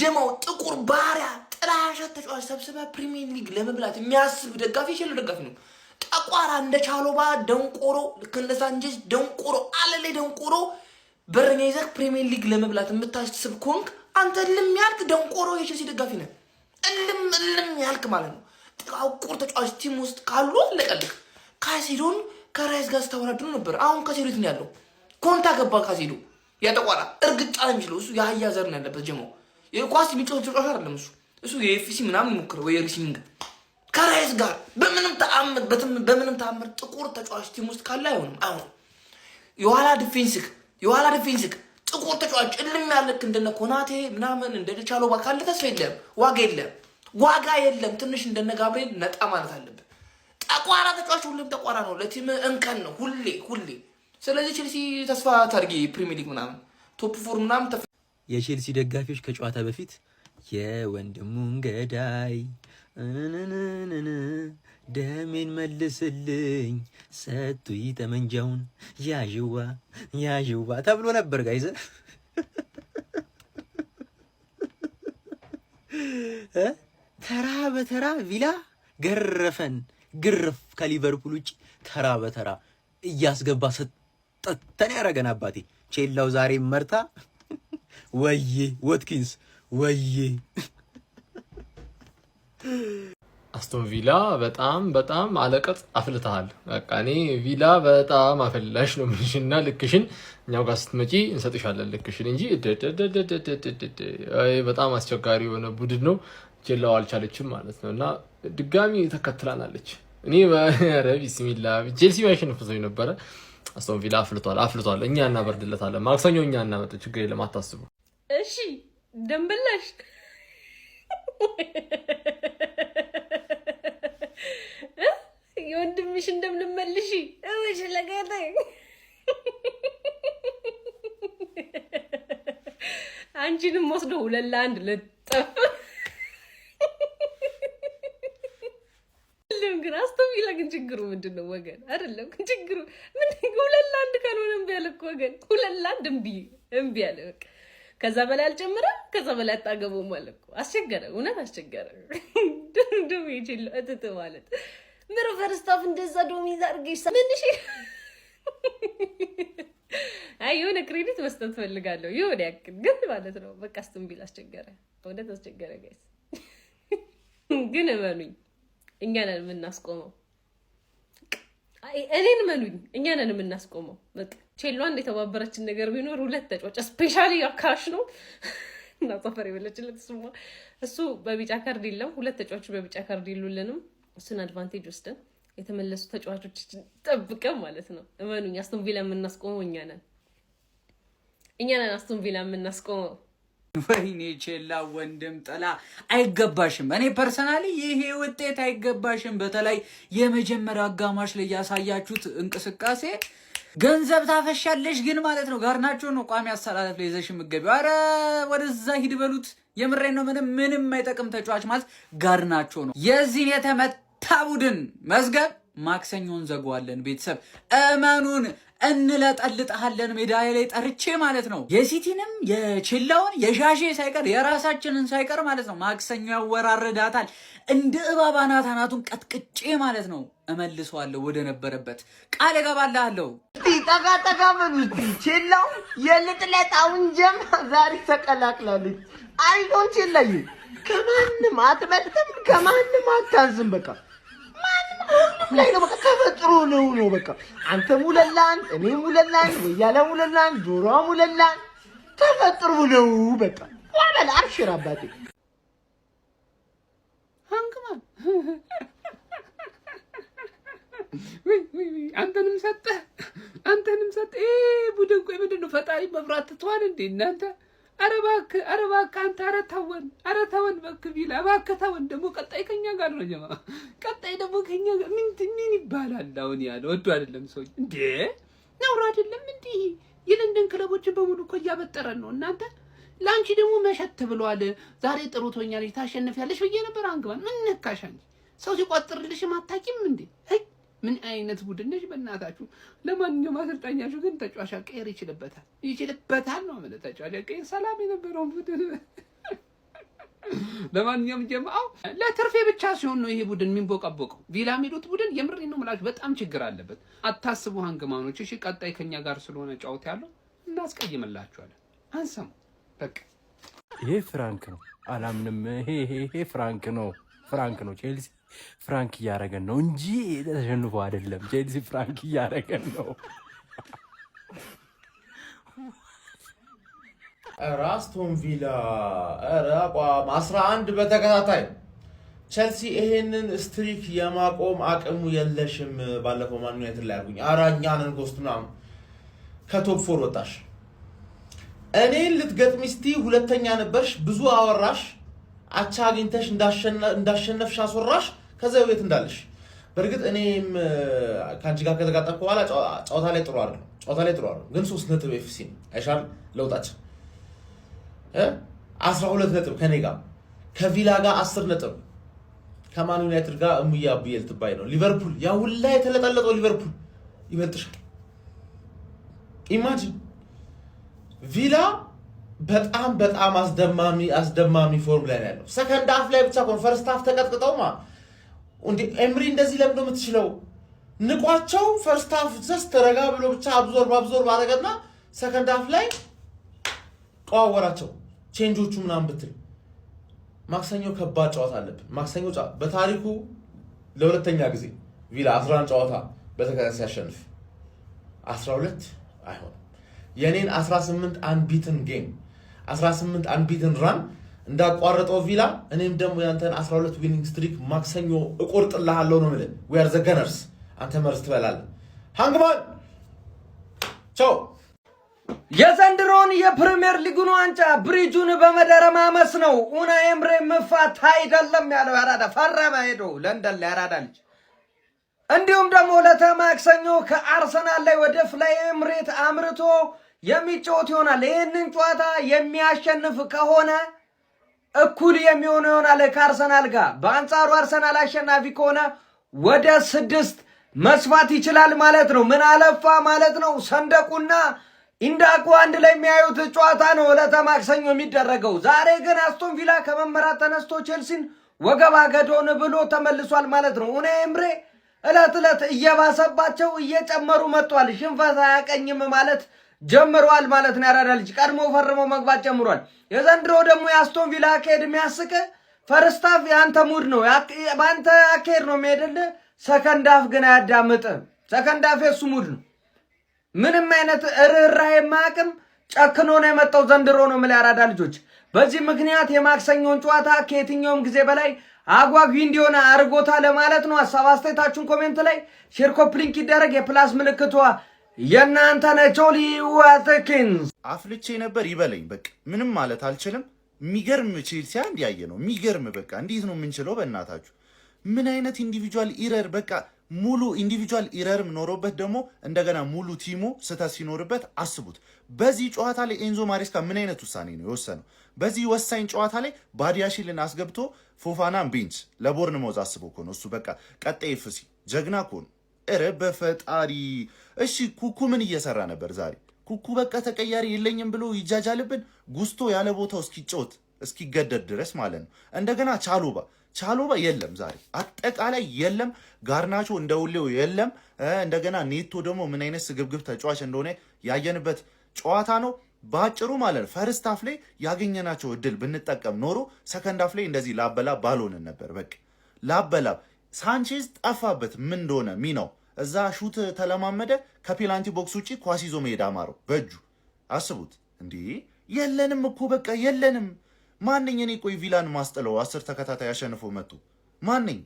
ጀማው ጥቁር ባሪያ ጥላሸት ተጫዋች ሰብስበ ፕሪሚየር ሊግ ለመብላት የሚያስብ ደጋፊ ይችላል ደጋፊ ነው ጠቋራ እንደ ቻሎባ ደንቆሮ ለከንደ ሳንቼዝ ደንቆሮ አለለ ደንቆሮ በረኛ ይዘህ ፕሪሚየር ሊግ ለመብላት የምታስብ ኮንክ አንተ ልም ያልክ ደንቆሮ የቼልሲ ደጋፊ ነህ ልም ያልክ ማለት ነው ጥቋቁር ተጫዋች ቲም ውስጥ ካሉ ለቀልክ ካሲዶን ከራይስ ጋር ተወራድሮ ነበር አሁን ካሲዶ የት ነው ያለው ኮንታ ገባ ካሲዶ ያጠቋራ እርግጫ ነው የሚችለው እሱ ያህያ ዘር ነው ያለበት ጀማው የኳስ የሚጮህ ተጫዋች አይደለም እሱ የኤፍሲ ምናምን ሞክረ ወይ ሪሲንግ ከራይስ ጋር በምንም ተአምር ጥቁር ተጫዋች ቲም ውስጥ ካለ አይሆንም የኋላ ዲፌንሲክ ጥቁር ተጫዋች እልም ያለክ እንደነ ኮናቴ ምናምን እንደ ቻሎባ ካለ ተስፋ የለም ዋጋ የለም ትንሽ እንደነ ጋብሪኤል ነጣ ማለት አለበት ጠቋራ ተጫዋች ሁሉም ጠቋራ ነው ለቲም እንከን ነው ሁሌ ስለዚህ ቼልሲ ተስፋ ታርጊ ፕሪሚየር ሊግ ምናምን ቶፕ 4 ምናምን የቼልሲ ደጋፊዎች ከጨዋታ በፊት የወንድሙን ገዳይ ደሜን መልስልኝ ሰጡኝ ጠመንጃውን ያዥዋ ተብሎ ነበር ጋይዘ ተራ በተራ ቪላ ገረፈን ግርፍ ከሊቨርፑል ውጪ ተራ በተራ እያስገባ ሰጠተን ያረገን አባቴ ቼላው ዛሬ መርታ ወዬ ወትኪንስ ወዬ አስቶን ቪላ በጣም አለቀጥ አፍልተሃል በቃ እኔ ቪላ በጣም አፈላሽ ነው ምንሽና ልክሽን እኛው ጋር ስትመጪ እንሰጥሻለን ልክሽን እንጂ በጣም አስቸጋሪ የሆነ ቡድን ነው ቼላው አልቻለችም ማለት ነውና ድጋሚ ተከትላናለች እኔ ኧረ ቢስሚላህ ቼልሲ ባይሸንፍ ነው ነበር አስቶን ቪላ አፍልቷል እኛ እናበርድለታለን ማክሰኞ እኛ እናመጣ ችግር የለም አታስቡ እሺ ደምበላሽ የወንድምሽ እንደምንመልሽ እሺ ለጋታ አንቺንም ወስዶ 2-1 ልጠፍ ግን አስቶን ቪላ ግን ችግሩ ምንድነው ወገን አይደለም ችግሩ ምን 2-1 ካልሆነ እምቢ አለ እኮ ወገን 2-1 እምቢ አለ በቃ ከዛ በላይ አልጨምረም ከዛ በላይ አጣገበው ማለት እኮ አስቸገረ እውነት አስቸገረ ደም ይችላል እጥጥ ማለት ምሮ ፈርስታፍ እንደዛ ዶሚዛ አርገሽ ምንሽ የሆነ ክሬዲት መስጠት ፈልጋለሁ የሆነ ያክል ግን ማለት ነው በቃ አስቶን ቪላ አስቸገረ እውነት አስቸገረ ጋይስ ግን እመኑኝ እኛ ነን የምናስቆመው እኔን እመኑኝ እኛ ነን የምናስቆመው በቃ ቼልዋን የተባበረችን ነገር ቢኖር ሁለት ተጫዋች ስፔሻሊ አካሽ ነው እና ሰፈር ይበለችለት እሱ በቢጫ ካርድ የለም ሁለት ተጫዋቾች በቢጫ ካርድ ይሉልንም እሱን አድቫንቴጅ ወስደን የተመለሱ ተጫዋቾች ጠብቀን ማለት ነው እመኑኝ አስቶን ቪላ የምናስቆመው እኛ ነን አስቶን ቪላ የምናስቆመው ወይኔ ቼላ ወንድም ጥላ አይገባሽም እኔ ፐርሰናሊ ይሄ ውጤት አይገባሽም በተለይ የመጀመሪያው አጋማሽ ላይ ያሳያችሁት እንቅስቃሴ ገንዘብ ታፈሻለሽ ግን ማለት ነው ጋርናቾ ነው ቋሚ አሰላለፍ ላይ ይዘሽ ምገቢው አረ ወደዛ ሂድ በሉት የምሬን ነው ምንም አይጠቅም ተጫዋች ማለት ጋርናቾ ነው የዚህን የተመታ ቡድን መዝገብ ማክሰኞን ዘጓለን ቤተሰብ እመኑን እንለጠልጣለን ሜዳዬ ላይ ጠርቼ ማለት ነው የሲቲንም የቼላውን የሻሼ ሳይቀር የራሳችንን ሳይቀር ማለት ነው ማክሰኞ ያወራረዳታል እንደ እባብ አናቱን ቀጥቅጬ ማለት ነው እመልሰዋለሁ ወደ ነበረበት ቃል እገባለሁ ጠጋ በሉት ቼላው የልጥለጣውን ጀም ዛሬ ተቀላቅላለች አይዶን ቼላዩ ከማንም አትበልጥም ከማንም አታንስም በቃ ላይ ነው በቃ ተፈጥሮ ነው በቃ አንተ ሙለላን እኔ ሙለላን ወያለ ሙለላን ጆሮ ሙለላን ተፈጥሮ ነው በቃ ወላላ አብሽር አባቴ አንከማ ወይ አንተንም ሰጠ ቡድን ቆይ ምንድነው ፈጣሪ መብራት ተቷል እንዴ እናንተ አረባክ አንተ አረታውን በክቢላ ባከታውን ደግሞ ቀጣይ ከኛ ጋር ነው ጀማ ቀጣይ ደግሞ ከኛ ጋር ምን ይባላል አሁን ያለው ወዶ አይደለም ሰው እንዴ ነው አይደለም እንዴ የለንደን ክለቦችን በሙሉ እኮ ያበጠረን ነው እናንተ ላንቺ ደግሞ መሸት ብሏል ዛሬ ጥሩቶኛል ታሸንፊያለሽ ብዬ ነበር አንግባን ምን ነካሻል ሰው ሲቆጥርልሽ ማታቂም እንዴ ምን አይነት ቡድን ነሽ በእናታችሁ? ለማንኛውም አሰልጣኛችሁ ግን ተጫዋች ቀይር ይችልበታል ነው ማለት ተጫዋች ቀይር ሰላም የነበረው ቡድን ለማንኛውም ጀማው ለትርፌ ብቻ ሲሆን ነው ይሄ ቡድን የሚንቦቀቦቀው። ቪላ የሚሉት ቡድን የምሬን ነው የምላችሁ በጣም ችግር አለበት። አታስቡ ሃንግማኖች። እሺ ቀጣይ ከኛ ጋር ስለሆነ ጫውት ያለው እናስቀይምላችኋለን። አንሰሙ በቃ ይሄ ፍራንክ ነው አላምንም። ይሄ ፍራንክ ነው ቼልሲ ፍራንክ እያደረገን ነው እንጂ ተሸንፎ አይደለም። ቼልሲ ፍራንክ እያደረገን ነው። አስቶን ቪላ አቋም 11 በተከታታይ ቼልሲ ይሄንን ስትሪክ የማቆም አቅሙ የለሽም። ባለፈው ማን ዩናይትድ ላይ አርጉኝ አራኛንን ጎስቱና ከቶፕ 4 ወጣሽ። እኔን ልትገጥሚ እስቲ ሁለተኛ ነበርሽ፣ ብዙ አወራሽ፣ አቻ አግኝተሽ እንዳሸነፍሽ አስወራሽ፣ ከዛ ቤት እንዳለሽ። በርግጥ እኔም ካንቺ ጋር ከተጋጠምኩ በኋላ ጨዋታ ላይ ጥሩ አይደለም ግን 3 ነጥብ ኤፍሲ አይሻል ለውጣችን 12 ነጥብ ከኔ ጋር ከቪላ ጋር 10 ነጥብ ከማን ዩናይትድ ጋር እሙያ ብየል ትባይ ነው። ሊቨርፑል ያ ሁላ የተለጠለጠው ሊቨርፑል ይበልጥሻል። ኢማጂን ቪላ በጣም አስደማሚ ፎርም ላይ ነው ያለው። ሰከንድ ሃፍ ላይ ብቻ ፈርስት ሃፍ ተቀጥቅጠውማ እንዴ ኤምሪ እንደዚህ ለምዶ የምትችለው ንቋቸው። ፈርስት ሃፍ ጀስት ረጋ ብሎ ብቻ አብዞርብ አደረገና ሰከንድ ሃፍ ላይ ቀዋወራቸው ቼንጆቹ ምናምን ብትል። ማክሰኞ ከባድ ጨዋታ አለብን። ማክሰኞ በታሪኩ ለሁለተኛ ጊዜ ቪላ 11 ጨዋታ በተከታታይ ሲያሸንፍ 12 አይሆንም። የኔን 18 አንቢትን ጌም 18 አንቢትን ራን እንዳቋረጠው ቪላ እኔም ደግሞ ያንተን 12 ዊኒንግ ስትሪክ ማክሰኞ እቆርጥልሃለሁ ነው ማለት። we are the gunners አንተ መርዝ ትበላለህ። ሃንግማን ቻው። የዘንድሮን የፕሪሚየር ሊጉን ዋንጫ ብሪጁን በመደረማመስ ነው ኡናይ ኤምሬ መፋት አይደለም ያለው ያራዳ ፈረመ ሄዶ ለንደን ላይ ያራዳ ልጅ። እንዲሁም ደግሞ ለተማክሰኞ ከአርሰናል ላይ ወደ ፍላይ ኤምሬት አምርቶ የሚጫወት ይሆናል። ይህንን ጨዋታ የሚያሸንፍ ከሆነ እኩል የሚሆነው ይሆናል ከአርሰናል ጋር። በአንጻሩ አርሰናል አሸናፊ ከሆነ ወደ 6 መስፋት ይችላል ማለት ነው። ምን አለፋ ማለት ነው። ሰንደቁና ኢንዳኩ አንድ ላይ የሚያዩት ጨዋታ ነው ለተማክሰኞ የሚደረገው። ዛሬ ግን አስቶን ቪላ ከመመራት ተነስቶ ቼልሲን ወገባ ገዶን ብሎ ተመልሷል ማለት ነው። ኡናይ ኤምሬ እለት እየባሰባቸው እየጨመሩ መጥቷል። ሽንፈት አያቀኝም ማለት ጀምሯል ማለት ነው። ያራዳ ልጅ ቀድሞ ፈርሞ መግባት ጀምሯል። የዘንድሮ ደግሞ የአስቶን ቪላ አካሄድ የሚያስቅ ፈርስት ሃፍ የአንተ ሙድ ነው፣ በአንተ አካሄድ ነው የሚሄድልህ። ሰከንድ ሃፍ ግን አያዳምጥም። ሰከንድ ሃፍ የሱ ሙድ ነው። ምንም አይነት ርህራሄ የማያውቅም ጨክኖ ነው የመጣው ዘንድሮ ነው የምልህ ያራዳ ልጆች። በዚህ ምክንያት የማክሰኞን ጨዋታ ከየትኛውም ጊዜ በላይ አጓጊ እንዲሆነ አርጎታ ለማለት ነው። ሀሳብ አስተያየታችሁን ኮሜንት ላይ ሼር፣ ኮፒ ሊንክ ይደረግ። የፕላስ ምልክቷ የእናንተ ነች። ጆሊ ዋትኪንስ አፍልቼ ነበር ይበለኝ። በቃ ምንም ማለት አልችልም። የሚገርም ቼልሲ አንድ ያየ ነው የሚገርም። በቃ እንዴት ነው የምንችለው? በእናታችሁ ምን አይነት ኢንዲቪጁዋል ኢረር በቃ ሙሉ ኢንዲቪጁዋል ኢረርም ኖሮበት ደግሞ እንደገና ሙሉ ቲሙ ስህተት ሲኖርበት አስቡት። በዚህ ጨዋታ ላይ ኤንዞ ማሬስካ ምን አይነት ውሳኔ ነው የወሰነው? በዚህ ወሳኝ ጨዋታ ላይ ባዲያሺልን አስገብቶ ፎፋናን ቤንች ለቦርንማውዝ አስቦ እኮ ነው እሱ። በቃ ቀጣይ ኤፍሲ ጀግና እኮ ነው። ኧረ በፈጣሪ እሺ። ኩኩ ምን እየሰራ ነበር ዛሬ? ኩኩ በቃ ተቀያሪ የለኝም ብሎ ይጃጃልብን ጉስቶ ያለ ቦታው እስኪጫወት እስኪገደድ ድረስ ማለት ነው። እንደገና ቻሎባ የለም ዛሬ አጠቃላይ የለም። ጋርናቾ እንደውሌው የለም። እንደገና ኔቶ ደግሞ ምን አይነት ስግብግብ ተጫዋች እንደሆነ ያየንበት ጨዋታ ነው ባጭሩ ማለት ነው። ፈርስት ሃፍ ላይ ያገኘናቸው እድል ብንጠቀም ኖሮ ሰከንድ ሃፍ ላይ እንደዚህ ላበላብ ባልሆንን ነበር። በቃ ላበላብ ሳንቼዝ ጠፋበት። ምን እንደሆነ ሚናው እዛ ሹት ተለማመደ። ከፔናልቲ ቦክስ ውጪ ኳስ ይዞ መሄድ አማረው በእጁ። አስቡት እንዲህ የለንም እኮ በቃ የለንም። ማንኝ እኔ ቆይ ቪላን ማስጠለው 10 ተከታታይ አሸንፎ መጥቶ ማንኝ?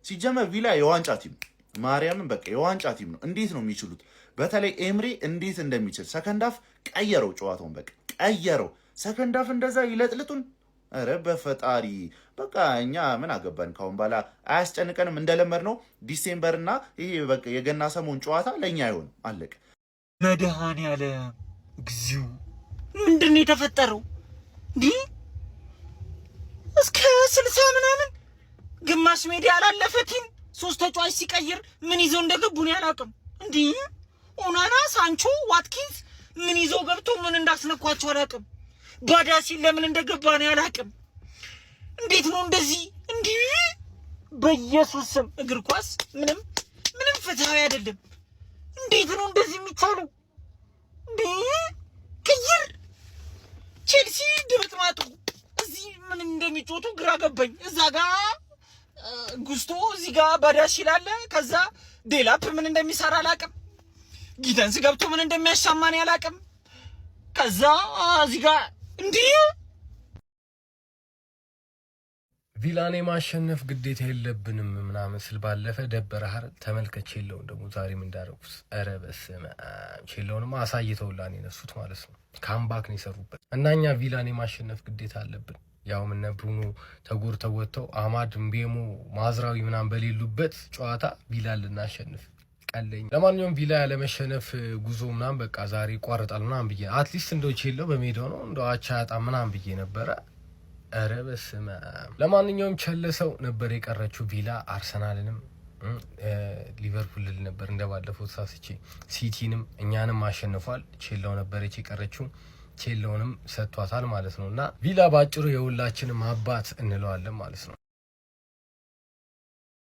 ሲጀመር ቪላ የዋንጫ ቲም ማርያምን በቃ የዋንጫ ቲም ነው። እንዴት ነው የሚችሉት? በተለይ ኤምሪ እንዴት እንደሚችል ሰከንድ ሃፍ ቀየረው ጨዋታውን። በቃ ቀየረው። ሰከንድ ሃፍ እንደዛ ይለጥልጡን። ኧረ በፈጣሪ በቃ እኛ ምን አገባን? ካሁን በኋላ አያስጨንቀንም። እንደለመድ ነው ዲሴምበርና ይሄ በቃ የገና ሰሞን ጨዋታ ለኛ አይሆንም። አለቀ። መድኃኔዓለም እግዚኦ ምንድን ነው የተፈጠረው? እንዲህ እስከ 60 ምናምን ግማሽ ሜዳ ያላለፈ ቲም ሶስት ተጫዋች ሲቀይር ምን ይዘው እንደገቡ ነው ያላቅም። እንዴ ኦናና፣ ሳንቾ፣ ዋትኪንስ ምን ይዘው ገብቶ ምን እንዳስነኳቸው አላቅም። ባዳሲን ለምን እንደገባ ነው ያላቅም። እንዴት ነው እንደዚህ? እንዴ በኢየሱስ ስም እግር ኳስ ምንም ፍትሃዊ አይደለም። እንዴት ነው እንደዚህ የሚቻለው? እንዴ ቀይር ቼልሲ ድምጥማጡ እዚህ ምን እንደሚጮቱ ግራ ገባኝ። እዛ ጋር ጉስቶ እዚህ ጋር ባዳሽ ይላል። ከዛ ዴላፕ ምን እንደሚሰራ አላቅም። ጊተንስ ገብቶ ምን እንደሚያሻማን ያላቅም። ከዛ እዚህ ጋር እንዴ ቪላኔ ማሸነፍ ግዴታ የለብንም ምናምን ስል ባለፈ ደበረህ አይደል? ተመልከች የለውን ደግሞ ዛሬም እንዳደረጉት። ኧረ በስመ አብ ቼለውንማ አሳይተውላን የነሱት ማለት ነው። ካምባክ ነው የሰሩበት እና እኛ ቪላኔ ማሸነፍ ግዴታ አለብን። ያው እነ ብሩኖ ተጎድተው ወጥተው አማድ ምቤሞ ማዝራዊ ምናምን በሌሉበት ጨዋታ ቪላን ልናሸንፍ ቀለኝ። ለማንኛውም ቪላ ያለመሸነፍ ጉዞ ምናምን በቃ ዛሬ ይቋረጣል ምናምን ብዬ አትሊስት እንደው ቼለው በሜዳው ነው እንደው አቻ ያጣ ምናምን ብዬ ነበረ። ኧረ በስመ አብ። ለማንኛውም ቸለሰው ነበር የቀረችው ቪላ አርሰናልንም ሊቨርፑል ነበር እንደባለፈው ተሳስቼ ሲቲንም እኛንም አሸንፏል። ቼለው ነበረች የቀረችው ቼለውንም ሰጥቷታል ማለት ነው። እና ቪላ ባጭሩ የሁላችንም አባት እንለዋለን ማለት ነው።